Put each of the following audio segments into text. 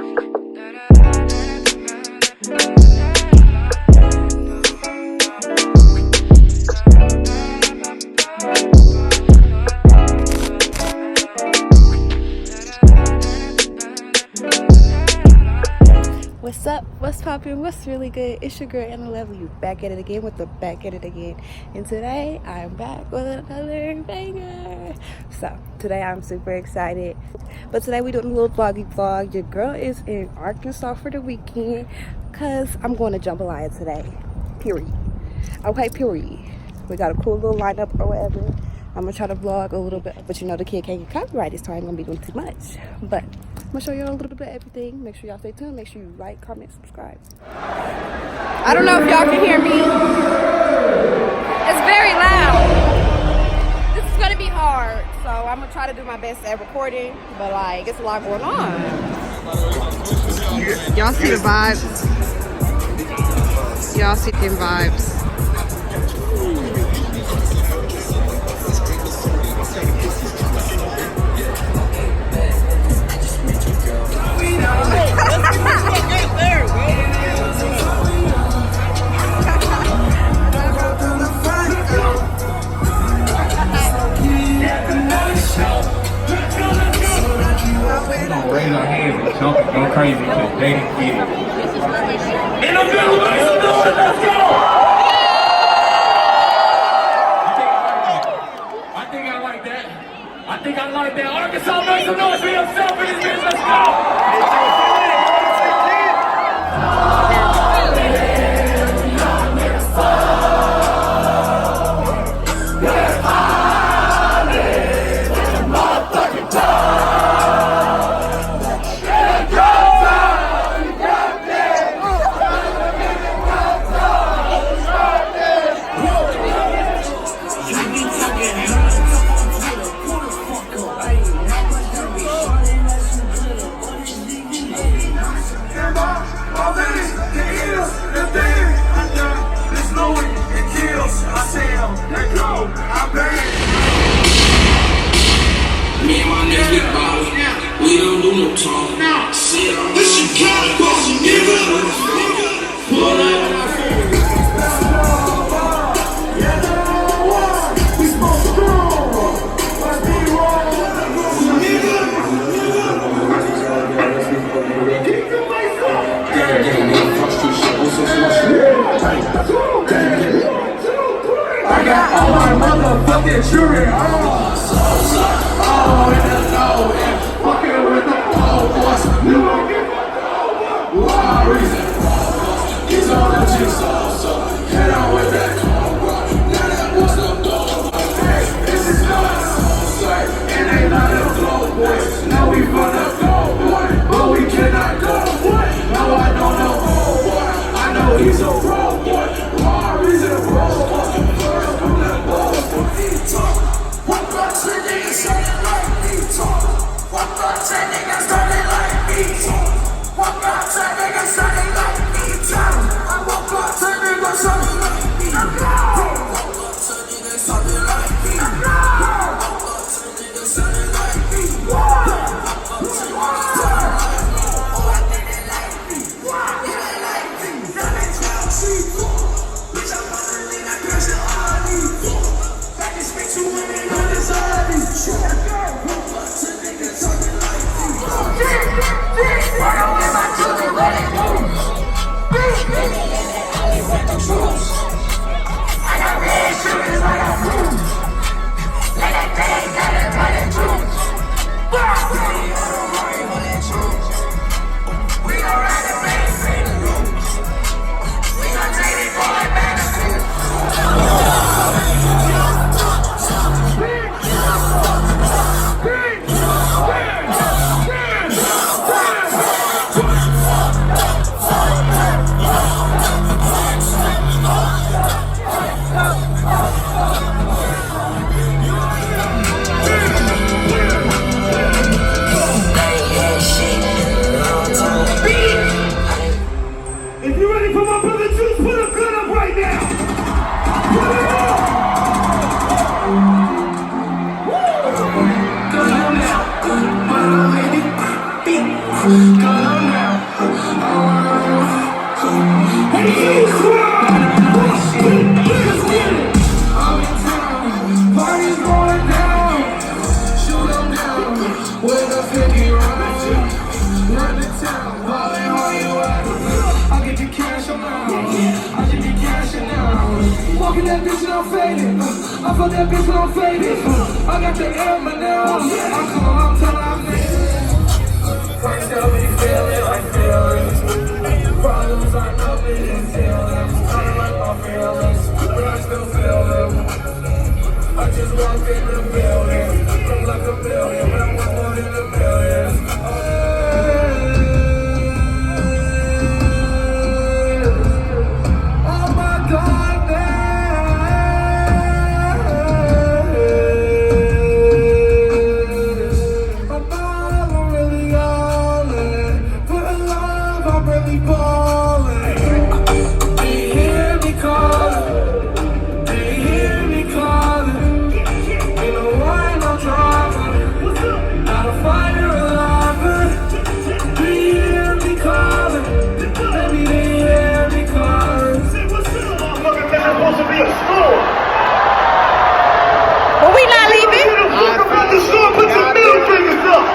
What's up? What's poppin'? What's really good? It's your girl Anna Lovely, back at it again with the back at it again. And today I'm back with another banger. So today I'm super excited. But today we doing a little vloggy vlog. Your girl is in Arkansas for the weekend because I'm going to JMBLYA today. Period. Okay, period. We got a cool little lineup or whatever. I'm gonna try to vlog a little bit, but you know the kid can't get copyrighted, so I ain't gonna be doing too much. But I'm gonna show you a little bit of everything. Make sure y'all stay tuned. Make sure you like, comment, subscribe. I don't know if y'all can hear me. It's very loud. This is gonna be hard, so I'm gonna try to do my best at recording, but like it's a lot going on. Y'all see the vibes? Y'all see them vibes? Raise our hands and jump and go crazy because they didn't get it. In the middle, let's go! I think I like that. I think I like that. Arkansas, make some noise for yourself in this bitch. Let's go! Me and my niggas get bottles. We don't do no talk. This shit can't boss you, nigga. Pull up. We supposed to go. Let's be wrong. Nigga. Keep the lights on. I got all my motherfucking jewelry on. Oh, in the know, and fucking with the old boys. You won't get fucked over. One reason, he's on the jigsaw, so head on with that cobra. Now that was the dog. Hey, this is not a site, and ain't not a glow, boy. Now we gonna go, boy, but we cannot go, boy. No, I don't know, oh, boy. I know he's a pro, boy. One reason, bro, boy. First, from that ball, boy. He talk. What about you niggas started like me talk? What about you niggas started like me talk? What about you niggas started like me talk? What about you niggas started like me talk? What about you niggas started like me talk? What about you niggas started like me talk? What about you niggas started like me? Oh, I think they like me. Yeah, they like me. That ain't how she thought. Bitch, I'm wondering that person on me. Back and speak to women on this body. Sure, girl. What about you niggas talking like me? Why don't let my children let it move? Living in the alley with the troops. I got red shooters like a proof. Like that thing got it running troops. We on the road running troops. We gon' ride the bank for the roots. We gon' take it boy back to school. If you're ready for my brother Juice, put a gun up right now. Put it up. Gun on now. Put it on, baby. Gun on now. with a 50 run the town, ballin' all you at. I get the cash around, I get the cash now. Walking that bitch and I'm faded, I fuck that bitch and I'm faded. I got the M now, I come up till I made it. First tell me feel it, I feel it. Problems I know me and feel them. I don't like my feelings, but I still feel them. I just walked in the building, I'm like a million, but I'm worth more than a million. Oh my God, I'm not really all in, but in love I'm really ballin'. They hear me calling, they hear me calling. Ain't no wine, no drama, not a fighter, a lover. They hear me calling, baby, they hear me calling. Motherfucker, that's supposed to be a store. But we not leaving. Look around the store, put some middle fingers up.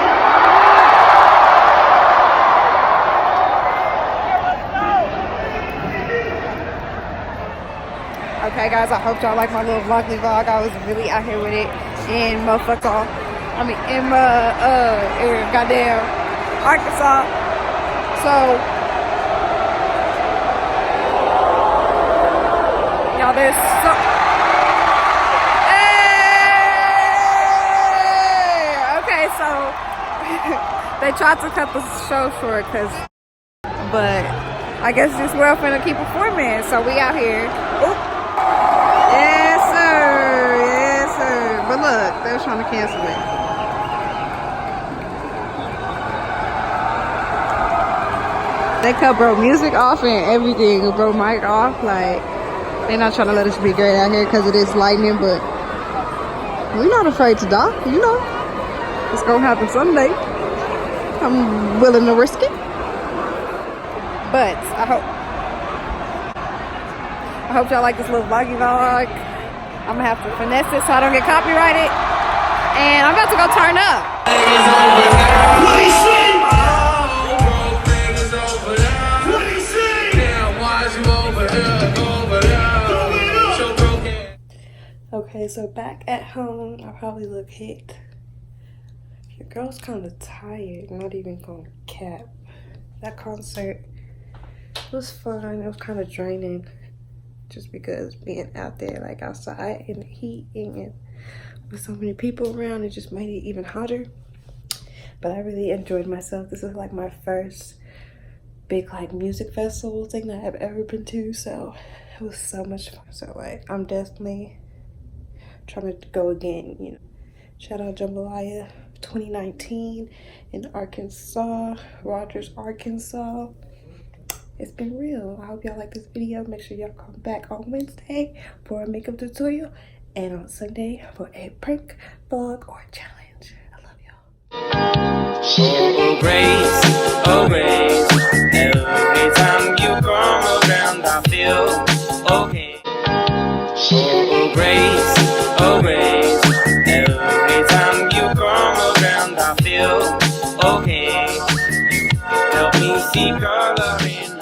Okay, guys, I hope y'all like my little vloggy vlog. I was really out here with it in motherfucker. I mean, in goddamn Arkansas. So, y'all, there's so. Hey! Okay, so they tried to cut the show short, but I guess this world finna keep performing. So we out here. Oop. Yes, sir. Yes, sir. But look, they was trying to cancel it. They cut bro music off and everything, bro mic off. Like, they're not trying to let us be great out here because it is lightning, but we're not afraid to die, you know. It's gonna happen someday. I'm willing to risk it. But I hope y'all like this little vloggy vlog. I'm gonna have to finesse it so I don't get copyrighted. And I'm about to go turn up. What he say? What he say? Okay, so back at home, I probably look hit. Your girl's kind of tired, not even gonna cap. That concert was fun. It was kind of draining just because being out there like outside in the heat and with so many people around, it just made it even hotter. But I really enjoyed myself. This is like my first big like music festival thing that I've ever been to, so it was so much fun. So like I'm definitely trying to go again, you know. Shout out JMBLYA 2019 in Arkansas, Rogers, Arkansas. It's been real. I hope y'all like this video. Make sure y'all come back on Wednesday for a makeup tutorial and on Sunday for a prank vlog or challenge. I love y'all. Oh, grace, oh, grace. Every time you come around, I feel okay. Oh, grace, oh, grace. Every time you come around, I feel okay. You help me see color in